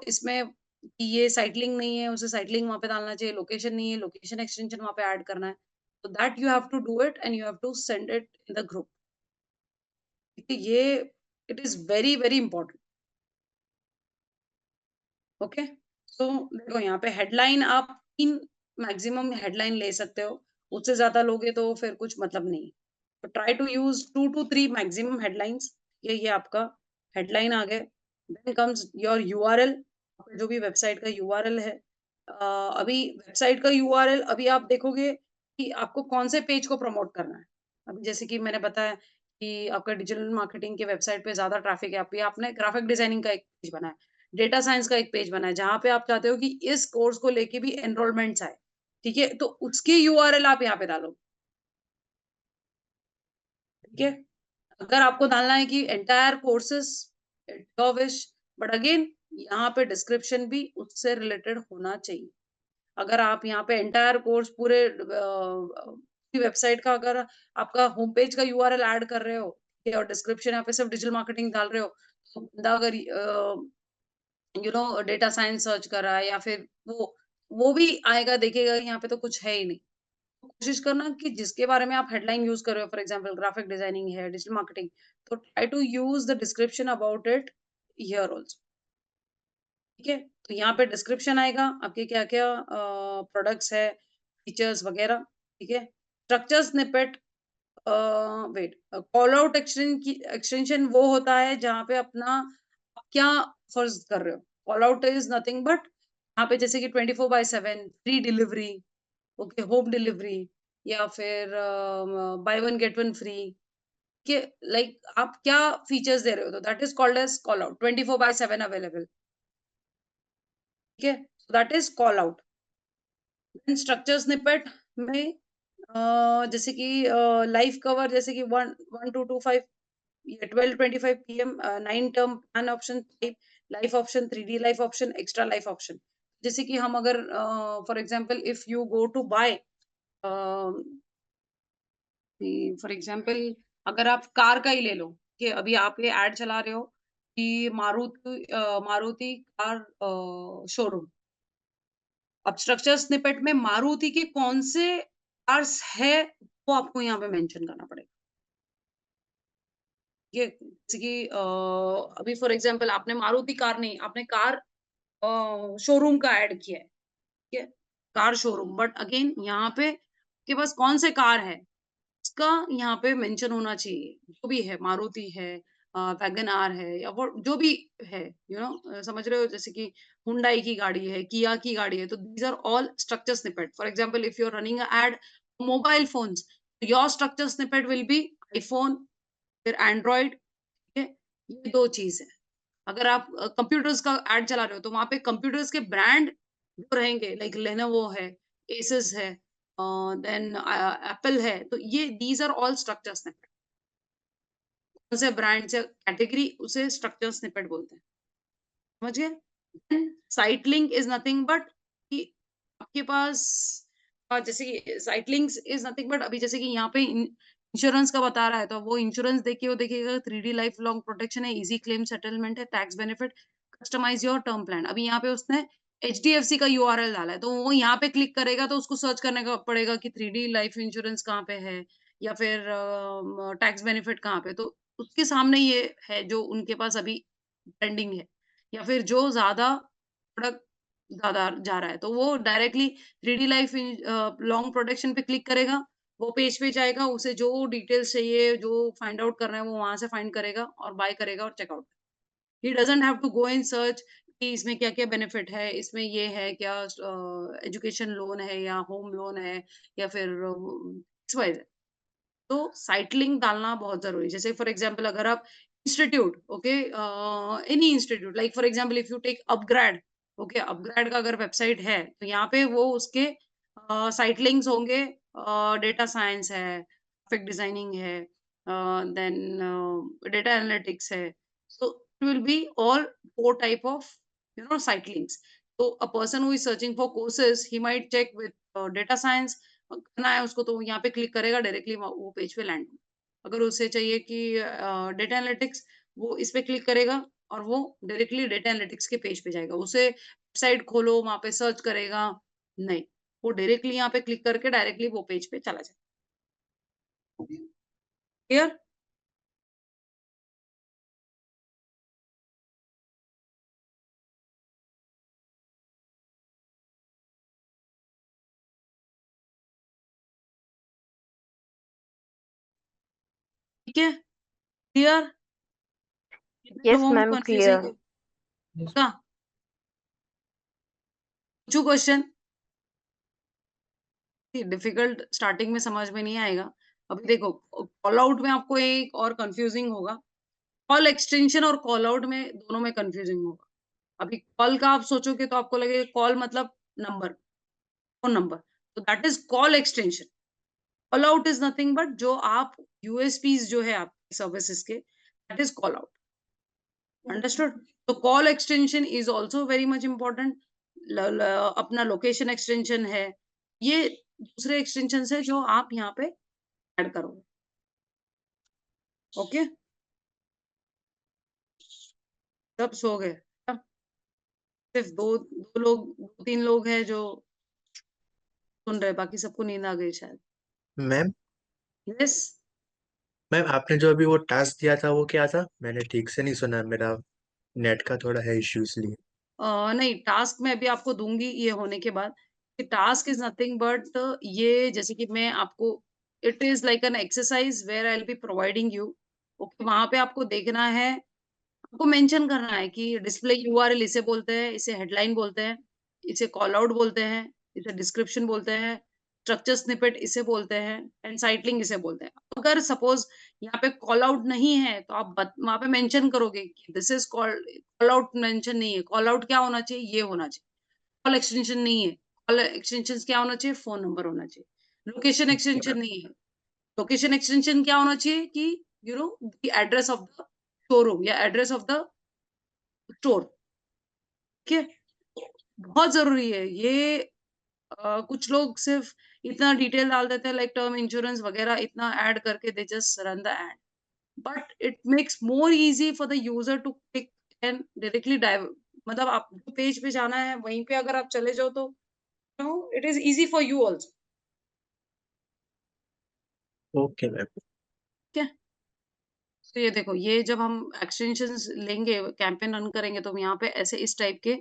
इसमें कि ये साइट लिंक नहीं है, उसे साइट लिंक वहां पे डालना चाहिए, लोकेशन नहीं है, लोकेशन एक्सटेंशन वहां पे ऐड करना है। तो that you have to do it and you have to send it in the group, क्योंकि ये it is very very important. Okay, so देखो यहाँ पे हेडलाइन आप 3 मैक्सिमम हेडलाइन ले सकते हो, उससे ज्यादा लोगे तो फिर कुछ मतलब नहीं। तो try to use 2 to 3 maximum headlines. ये आपका हेडलाइन आ गए। देन कम्स योर यूआरएल, जो भी वेबसाइट का यूआरएल है। अभी वेबसाइट का यूआरएल, अभी आप देखोगे कि आपको कौन से पेज को प्रमोट करना है। अभी जैसे कि मैंने बताया कि आपका डिजिटल मार्केटिंग के वेबसाइट पे ज़्यादा ट्रैफ़िक है, अभी आपने ग्राफ़िक डिज़ाइनिंग का एक पेज बनाया, डेटा साइंस का एक पेज बनाया, जहाँ पे आप चाहते हो कि इस कोर्स को लेके भी एनरोलमेंट्स आए, ठीक है? तो उसकी यूआरएल आप यहाँ पे डालो, ठीक है? अगर आपको डालना है कि entire courses at your wish, but again यहाँ पे डिस्क्रिप्शन भी उससे रिलेटेड होना चाहिए। अगर आप यहाँ पे एंटायर कोर्स पूरे वेबसाइट का, अगर आपका होम पेज का यूआरएल ऐड कर रहे हो, ठीक है, और डिस्क्रिप्शन यहाँ पे सिर्फ डिजिटल मार्केटिंग डाल रहे हो, तो बंदा अगर डेटा साइंस सर्च कर रहा है या फिर वो भी आएगा, देखेगा कि यहाँ पे तो कुछ है ही नहीं। तो कोशिश करना कि जिसके बारे में आप हेडलाइन यूज कर रहे हो, फॉर एग्जांपल ग्राफिक डिजाइनिंग है, डिजिटल मार्केटिंग, तो try to use the description about it here also, ठीक है? तो यहाँ पे डिस्क्रिप्शन आएगा, आपके क्या-क्या प्रोडक्ट्स है, फीचर्स वगैरह, ठीक है? Structure snippet, wait, call out extension वो होता है जहाँ पे अपना आप क्या फर्ज कर रहे हो। Call out is nothing but यहाँ पे जैसे कि 24/7 free delivery, okay, home delivery, या फिर buy one get one free, कि लाइक आप क्या फीचर्स दे रहे हो, तो that is called as call out, 24/7 available, ठीक है, that is call out. Structure snippet में जैसे कि लाइफ कवर, जैसे कि 1 1 2 2 5 या 12 25 PM, 9 term plan option, type life option, 3D life option, extra life option. जैसे कि हम अगर for example if you go to buy, for example अगर आप कार का ही ले लो, कि अभी आप ये ऐड चला रहे हो कि मारुति कार शोरूम, अब स्ट्रक्चर स्निपेट में मारुति के कौन से कार्स है वो आपको यहाँ पे मेंशन करना पड़ेगा। ये जैसे कि अभी फॉर एग्जांपल आपने मारुति कार नहीं, आपने कार शोरूम का ऐड किया है, ठीक है, कार शोरूम, बट अगेन यहाँ पे आपके पास कौन से कार है उसका यहाँ पे मेंशन होना चाहिए। जो भी है, मारुति है, वैगन आर है, या वो जो भी है, समझ रहे हो, जैसे कि हुंडई की गाड़ी है, किया की गाड़ी है, तो these are all structure snippet. For example if you are running ad mobile phones, your structure snippet will be iPhone, फिर एंड्रॉइड, ठीक है, ये दो चीज है। अगर आप कंप्यूटर्स का ऐड चला रहे हो तो वहां पे कंप्यूटर्स के ब्रांड जो रहेंगे, लाइक लेनोवो है, एसस है, देन एप्पल है, तो ये these are all structure snippet. कौन से ब्रांड से कैटेगरी, उसे स्ट्रक्चर स्निपेट बोलते हैं, समझ गए। Site link is nothing but कि आपके पास जैसे कि site links is nothing but, अभी जैसे कि यहाँ पे इंश्योरेंस का बता रहा है, तो वो इंश्योरेंस देखिए, वो देखिएगा 3D लाइफ लॉन्ग प्रोटेक्शन है, इजी क्लेम सेटलमेंट है, tax benefit, customise your term plan. अभी यहाँ पे उसने HDFC का URL डाला है, तो वो यहाँ पे क्लिक करेगा तो उसको सर्च करने का पड़ेगा कि 3D लाइफ इंश्योरेंस कहाँ पे है, या फिर टैक्स बेनिफिट कहाँ पे, तो उसके सामने ये है जो उनके पास अभी ट्रेंडिंग है, या फिर जो ज्यादा प्रोडक्ट ज्यादा जा रहा है, तो वो directly 3D life long protection पे क्लिक करेगा, वो पेज पे जाएगा, उसे जो डिटेल्स चाहिए, जो फाइंड आउट करना है, वो वहां से फाइंड करेगा और बाय करेगा और checkout. He doesn't have to go in search कि इसमें क्या क्या बेनिफिट है, इसमें ये है क्या, एजुकेशन लोन है या होम लोन है, या फिर XYZ। तो साइट लिंक डालना बहुत जरूरी है। जैसे फॉर एग्जांपल अगर आप institute, okay, any institute, like for example if you take upGrad, okay, upGrad का अगर वेबसाइट है तो यहाँ पे वो उसके साइट लिंक्स होंगे, डेटा साइंस है, ग्राफिक डिजाइनिंग है, देन डेटा एनालिटिक्स है, so it will be all four type of site links. So a person who is searching for courses, he might check with data science करना है उसको, तो यहाँ पे click करेगा, डायरेक्टली वो पेज पे लैंड। अगर उसे चाहिए कि डेटा एनालिटिक्स, वो इस पे क्लिक करेगा और वो डायरेक्टली डेटा एनालिटिक्स के पेज पे जाएगा। उसे वेबसाइट खोलो, वहां पे सर्च करेगा, नहीं, वो डायरेक्टली यहाँ पे क्लिक करके डायरेक्टली वो पेज पे चला जाएगा। क्लियर? ठीक है, क्लियर? Yes, लोगों को ma'am, कंफ्यूजिंग clear. होगा? पूछू क्वेश्चन? डिफिकल्ट स्टार्टिंग में समझ में नहीं आएगा। अभी देखो, कॉल आउट में आपको एक और कंफ्यूजिंग होगा, कॉल एक्सटेंशन और कॉल आउट में दोनों में कंफ्यूजिंग होगा। अभी कॉल का आप सोचोगे तो आपको लगेगा कॉल मतलब नंबर, फोन नंबर, तो that is call extension. Call out is nothing but जो आप यूएसपीज जो है आपके सर्विसेज के, that is call out. Understood? तो call extension is also very much important. अपना लोकेशन एक्सटेंशन है, ये दूसरे एक्सटेंशन है जो आप यहाँ पे ऐड करोगे। ओके, सब सो गए? सिर्फ दो लोग, 2 3 लोग हैं जो सुन रहे, बाकी सबको नींद आ गई शायद। Ma'am yes. मैम आपने जो अभी वो टास्क दिया था वो क्या था? मैंने ठीक से नहीं सुना, मेरा नेट का थोड़ा है इश्यू इसलिए। नहीं, टास्क मैं अभी आपको दूंगी ये होने के बाद। टास्क इज नथिंग बट ये, जैसे कि मैं आपको it is like an exercise where I will be providing you. Okay, वहां पे आपको देखना है, आपको मेंशन करना है कि डिस्प्ले यूआरएल इसे बोलते हैं, इसे हेडलाइन बोलते हैं, इसे कॉल आउट बोलते हैं, इसे डिस्क्रिप्शन बोलते हैं, स्ट्रक्चर स्निपेट इसे बोलते हैं, एंड साइट लिंक इसे बोलते हैं। अगर सपोज यहाँ पे कॉल आउट नहीं है तो आप वहां पे मेंशन करोगे कि this is call out, mention नहीं है। कॉल आउट क्या होना चाहिए, ये होना चाहिए। कॉल एक्सटेंशन नहीं है, कॉल एक्सटेंशन क्या होना चाहिए, फोन नंबर होना चाहिए। लोकेशन एक्सटेंशन नहीं है, लोकेशन एक्सटेंशन क्या होना चाहिए कि you know the address of the showroom या एड्रेस ऑफ द स्टोर। ठीक है, बहुत जरूरी है ये। कुछ लोग सिर्फ इतना डिटेल डाल देते हैं, लाइक टर्म इंश्योरेंस वगैरह इतना ऐड करके दे just run the ad, but it makes more easy for the user to click and directly dive. मतलब आप पेज पे जाना है, वहीं पे अगर आप चले जाओ तो it is easy for you also. Okay ma'am. ठीक है, तो ये देखो, ये जब हम एक्सटेंशंस लेंगे, कैंपेन रन करेंगे, तो यहाँ पे ऐसे इस टाइप के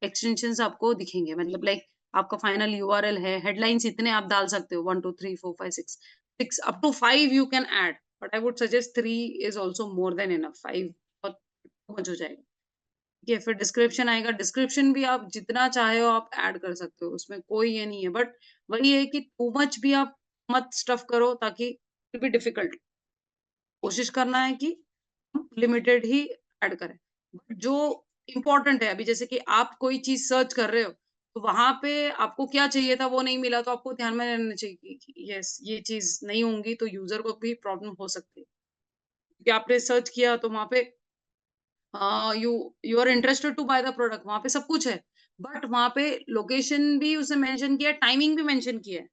एक्सटेंशंस आपको दिखेंगे। मतलब लाइक आपका फाइनल यूआरएल है, हेडलाइंस इतने आप डाल सकते हो, 1 2 3 4 5 6 6 up to 5 you can add, but I would suggest 3 is also more than enough. 5 बहुत मच हो जाएगा। ठीक है, फिर डिस्क्रिप्शन आएगा। डिस्क्रिप्शन भी आप जितना चाहे हो आप ऐड कर सकते हो, उसमें कोई ये नहीं है, बट वही है कि टू मच भी आप मत स्टफ करो, ताकि बी डिफिकल्ट। कोशिश करना है कि लिमिटेड ही ऐड करें। जो इम्पोर्टेंट है, अभी जैसे कि आप कोई चीज सर्च कर रहे हो, तो वहां पे आपको क्या चाहिए था वो नहीं मिला, तो आपको ध्यान में रहना चाहिए कि यस, ये चीज नहीं होंगी तो यूजर को भी प्रॉब्लम हो सकती है। कि आपने सर्च किया तो वहां पे you you are interested to buy the product, वहां पे सब कुछ है, बट वहां पे लोकेशन भी उसने मेंशन किया, टाइमिंग भी मेंशन किया है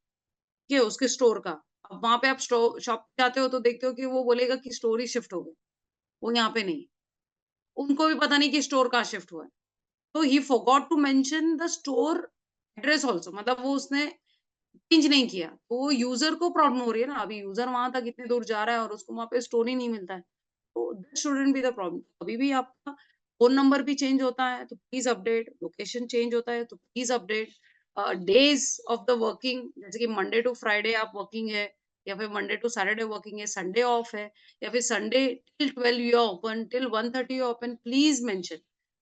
कि उसके स्टोर का। अब वहां पे आप शॉप जाते हो तो देखते हो कि वो बोलेगा कि स्टोर ही शिफ्ट हो गई, वो यहाँ पे नहीं। उनको भी पता नहीं कि स्टोर कहाँ शिफ्ट हुआ है। तो he forgot to mention the store address also, मतलब वो उसने चेंज नहीं किया, तो वो यूजर को प्रॉब्लम हो रही है ना। अभी यूजर वहां तक इतनी दूर जा रहा है और उसको वहां पे स्टोर ही नहीं मिलता है, तो this shouldn't be the problem. अभी भी आपका फोन नंबर भी चेंज होता है तो प्लीज अपडेट, लोकेशन चेंज होता है तो please update, days of the working, जैसे कि मंडे टू फ्राइडे आप वर्किंग है, या फिर मंडे टू सैटरडे वर्किंग है, संडे ऑफ है, या फिर Sunday till 12 you are open, till 1:30 you are open, please mention,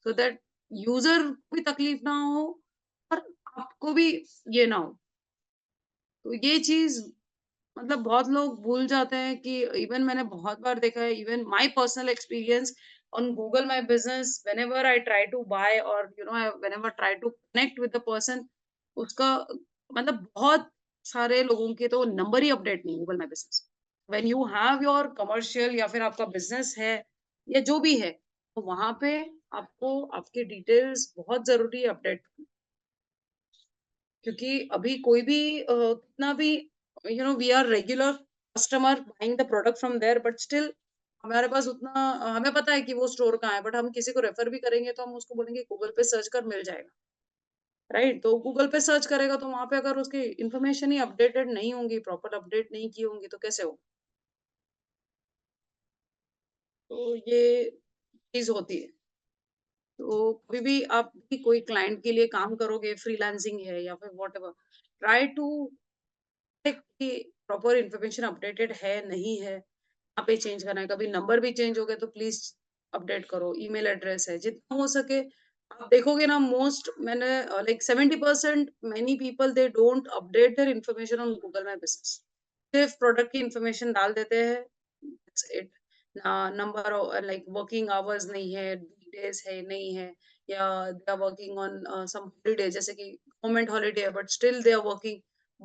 so that user को भी तकलीफ ना हो और आपको भी ये ना हो। तो ये चीज मतलब बहुत लोग भूल जाते हैं कि इवन मैंने बहुत बार देखा है, even my personal experience on Google My Business, whenever I try to buy और whenever try to connect with the person, उसका मतलब बहुत सारे लोगों के तो नंबर ही अपडेट नहीं Google My Business. When you have your commercial या फिर आपका बिजनेस है या जो भी है, तो वहां पे आपको आपके डिटेल्स बहुत जरूरी अपडेट, क्योंकि अभी कोई भी कितना भी we are regular customer buying the product from there, but still हमारे पास उतना हमें पता है कि वो स्टोर कहाँ है, बट हम किसी को रेफर भी करेंगे तो हम उसको बोलेंगे गूगल पे सर्च कर मिल जाएगा, राइट? तो गूगल पे सर्च करेगा तो वहां पे अगर उसकी इन्फॉर्मेशन ही अपडेटेड नहीं होंगी, प्रॉपर अपडेट नहीं की होंगी, तो कैसे हो? तो ये चीज होती है। तो कभी भी आप भी कोई क्लाइंट के लिए काम करोगे, फ्रीलांसिंग है या फिर वॉट एवर, ट्राई टू कि प्रॉपर इन्फॉर्मेशन अपडेटेड है नहीं है, यहाँ पे चेंज करना है। कभी नंबर भी चेंज हो गए तो प्लीज अपडेट करो। ईमेल एड्रेस है, जितना हो सके आप देखोगे ना, मोस्ट मैंने like 70% many people they don't update their information on Google My Business. सिर्फ प्रोडक्ट की इन्फॉर्मेशन डाल देते हैं, that's it. Number like working hours नहीं है, डेज है नहीं है, या they are working on some holiday, जैसे कि गवर्नमेंट हॉलीडे है but still they are working,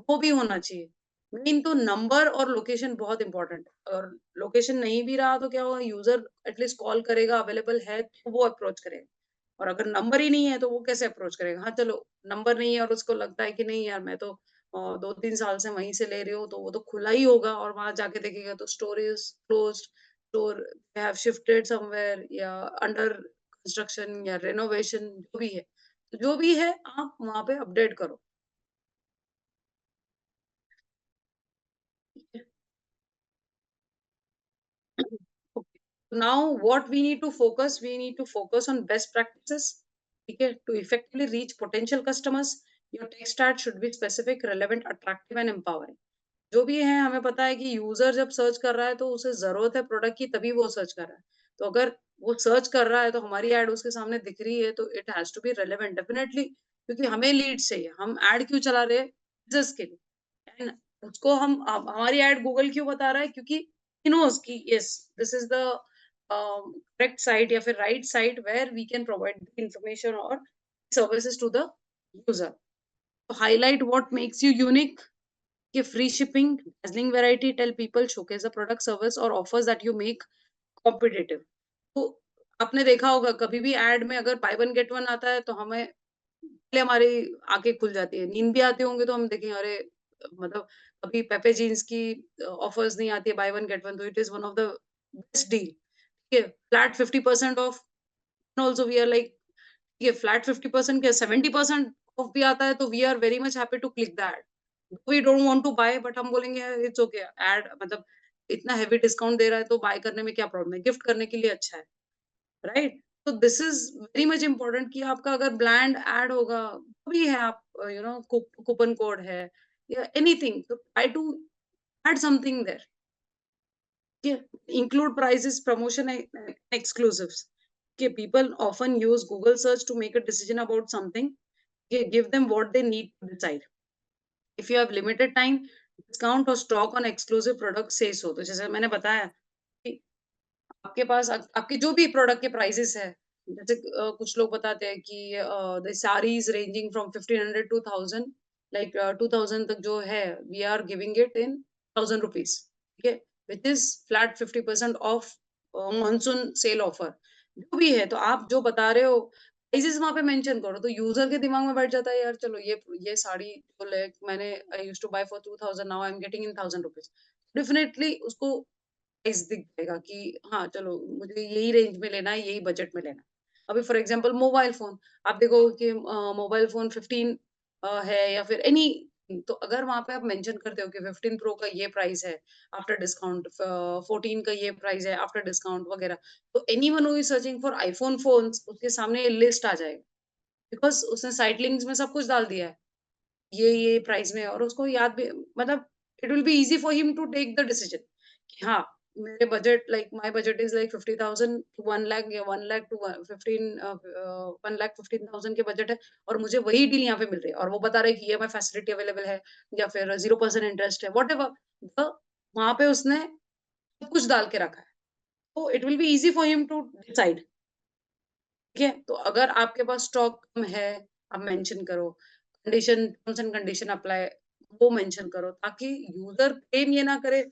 वो भी होना चाहिए। मेन तो नंबर और लोकेशन बहुत इंपॉर्टेंट है, और लोकेशन नहीं भी रहा तो क्या होगा, यूजर एटलीस्ट कॉल करेगा, अवेलेबल है तो वो अप्रोच करेगा। और अगर नंबर ही नहीं है तो वो कैसे अप्रोच करेगा? हाँ चलो, नंबर नहीं है और उसको लगता है कि नहीं यार, मैं तो 2 3 साल से वहीं से ले रही हूँ, तो वो तो खुला ही होगा, और वहां जाके देखेगा तो store is closed, store have shifted somewhere, या अंडर कंस्ट्रक्शन या रेनोवेशन, जो भी है, तो जो भी है आप वहां पे अपडेट करो। Okay. Now what we need to focus, we need to focus on best practices. Okay, to effectively reach potential customers, your text ad should be specific, relevant, attractive, and empowering. जो भी है हमें पता है कि user जब search कर रहा है तो उसे जरूरत है प्रोडक्ट की, तभी वो सर्च कर रहा है। तो अगर वो सर्च कर रहा है तो हमारी एड उसके सामने दिख रही है, तो it has to be relevant definitely, क्योंकि हमें लीड चाहिए। हम एड क्यों चला रहे हैं? बिजनेस के लिए। एंड उसको हमारी एड गूगल क्यों बता रहा है? क्योंकि ही नोज कि yes, this is the correct site या फिर right site where we can provide information और services to the user. Highlight what makes you unique, कि free shipping, dazzling variety, tell people, showcase the product, service or offers that you make competitive। तो आपने देखा होगा कभी भी add में अगर बाय वन गेट वन आता है तो हमें पहले हमारी आंखें खुल जाती है, नींद भी आती होंगे तो हम देखें अरे, मतलब कभी पेपे जीन्स की ऑफर्स नहीं आती है बाय वन गेट वन, तो it is one of the best deal. ठीक है, flat 50% off, also we are like, ये फ्लैट 50% क्या 70% ऑफ भी आता है तो we are very much happy to click that. We don't want to buy, but हम बोलेंगे इट्स ओके, एड मतलब इतना हेवी डिस्काउंट दे रहा है तो बाय करने में क्या प्रॉब्लम है, गिफ्ट करने के लिए अच्छा है, राइट? तो this is very much important कि आपका अगर ब्रांड ऐड होगा, जो भी है, आप कूपन कोड है या एनीथिंग, तो try to add something there. Include prices, promotion, and exclusives. Okay, people often use Google search to make a decision about something. Okay, give them what they need to decide. If you have limited time, discount or stock on exclusive products, say so। तो जैसे मैंने बताया कि आपके पास आपके जो भी product के प्राइसेस है, जैसे कुछ लोग बताते हैं कि the saris ranging from 1500 to 1000, like 2000 तक जो है, we are giving it in 1000 rupees. ठीक है, which is flat 50% off monsoon sale offer. जो भी है, तो आप जो बता रहे हो प्राइसेस वहां पे मेंशन करो, तो यूजर के दिमाग में बैठ जाता है यार, चलो ये साड़ी जो लाइक मैंने I used to buy for 2000, now I am getting in 1000 rupees. Definitely उसको प्राइस दिख जाएगा कि हाँ चलो, मुझे यही रेंज में लेना है, यही बजट में लेना है। अभी फॉर एग्जांपल मोबाइल फोन, आप देखो कि मोबाइल फोन 15 है या फिर एनी, तो अगर वहां पे आप मेंशन करते हो कि 15 प्रो का ये प्राइस है आफ्टर डिस्काउंट, 14 का ये प्राइस है आफ्टर डिस्काउंट वगैरह, तो anyone who is searching for iPhone phones, उसके सामने ये लिस्ट आ जाएगा, बिकॉज उसने साइट लिंक्स में सब कुछ डाल दिया है, ये प्राइस में है, और उसको याद भी, मतलब it will be easy for him to take the decision कि हाँ, मेरे budget like my budget is like 50,000 to 1 lakh या 1 लाख टू 1,15,000 के बजट है, और मुझे वही डील यहाँ पे मिल रही है, और वो बता रहे हैं कि ये फैसिलिटी अवेलेबल है या फिर 0% इंटरेस्ट है, वॉट एवर, वहां पे उसने सब कुछ डाल के रखा है, तो it will be easy for him to decide. ठीक है, तो अगर आपके पास स्टॉक कम है, आप मेंशन करो, condition, terms and condition apply, वो मेंशन करो, ताकि यूजर क्लेम ये ना करे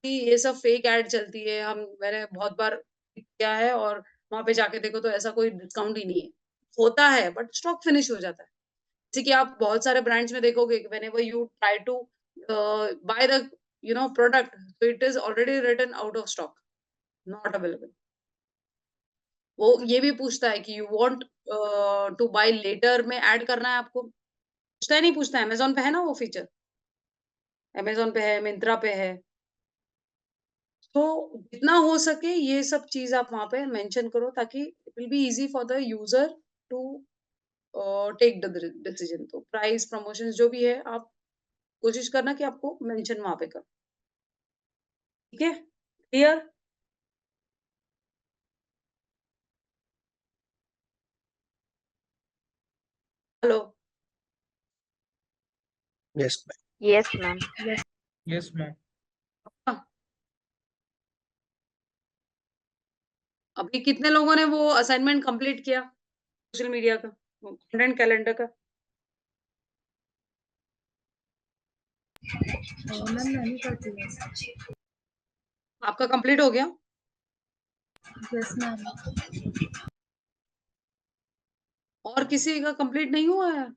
कि ये सब फेक ऐड चलती है, मैंने बहुत बार किया है और वहां पे जाके देखो तो ऐसा कोई डिस्काउंट ही नहीं है, होता है बट स्टॉक फिनिश हो जाता है। जैसे कि आप बहुत सारे ब्रांड्स में देखोगे, whenever you try to buy the product, so it is already written out of stock, not available। वो ये भी पूछता है कि you want to buy later में ऐड करना है आपको, पूछता है नहीं पूछता है, अमेज़न पे है ना वो फीचर, अमेज़न पे है, मिंत्रा पे है। तो जितना हो सके ये सब चीज़ आप वहाँ पे मेंशन करो, ताकि it will be easy for the user to take the decision. तो प्राइस, प्रमोशंस जो भी है, आप कोशिश करना कि आपको मेंशन वहाँ पे करो। ठीक है? Clear? Hello? Yes Yes, ma'am. Yes, ma'am. हाँ, अभी कितने लोगों ने वो असाइनमेंट कंप्लीट किया सोशल मीडिया का, कंटेंट कैलेंडर का? मैम मैंने कर दिया। आपका कंप्लीट हो गया? Yes ma'am. और किसी का कंप्लीट नहीं हुआ है?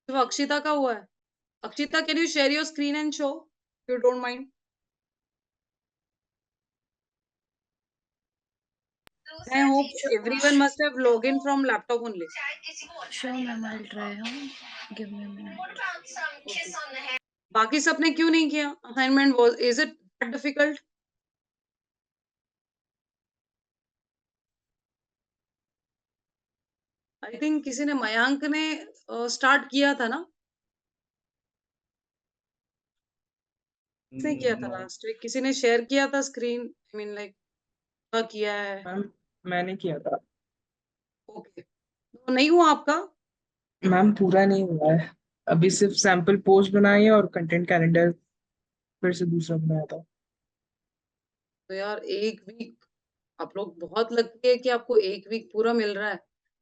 सिर्फ अक्षिता का हुआ है। Akshita, can you share your screen and show, you don't mind? I hope everyone must have logged in from laptop only. Sure ma'am, I'll try. Give me a minute. Okay. बाकी सबने क्यों नहीं किया assignment? Was is it difficult? I think किसी ने, मयांक ने start किया था ना? किसने किया था लास्ट वीक? किसी ने शेयर किया था स्क्रीन? आई मीन लाइक किया है? मैम मैंने किया था ओके, तो नहीं हुआ आपका? मैम, पूरा नहीं हुआ है। अभी सिर्फ सैंपल पोस्ट बनाई है और कंटेंट कैलेंडर फिर से दूसरा बनाया था। तो यार एक वीक, आप लोग बहुत लकी है कि आपको एक वीक पूरा मिल रहा है।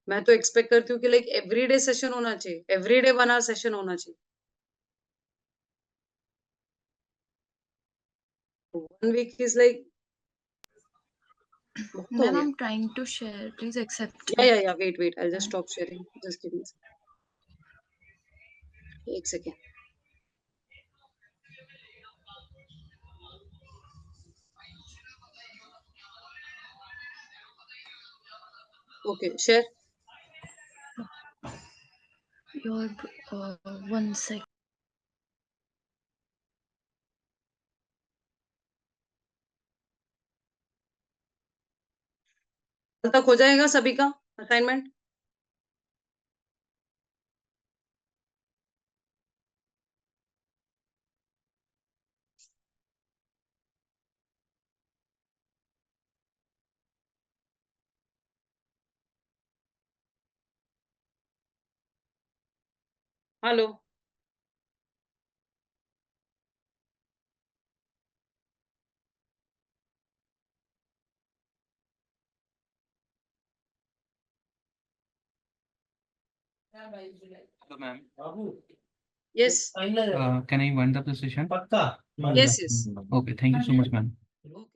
मैं तो एक्सपेक्ट करती हूँ कि लाइक एवरीडे सेशन होना चाहिए, एवरीडे 1 आवर सेशन होना चाहिए। 1 वीक इज लाइक बहुत हो Ma'am, गया। I'm trying to share. Please accept. या wait, I just stop sharing, just give me एक second. Okay, share. Your 1 sec. कल तक हो जाएगा सभी का assignment? Hello, Hello, ma'am. Yes Can I wind up the session? Yes yes, Okay, thank you so much, ma'am. Okay.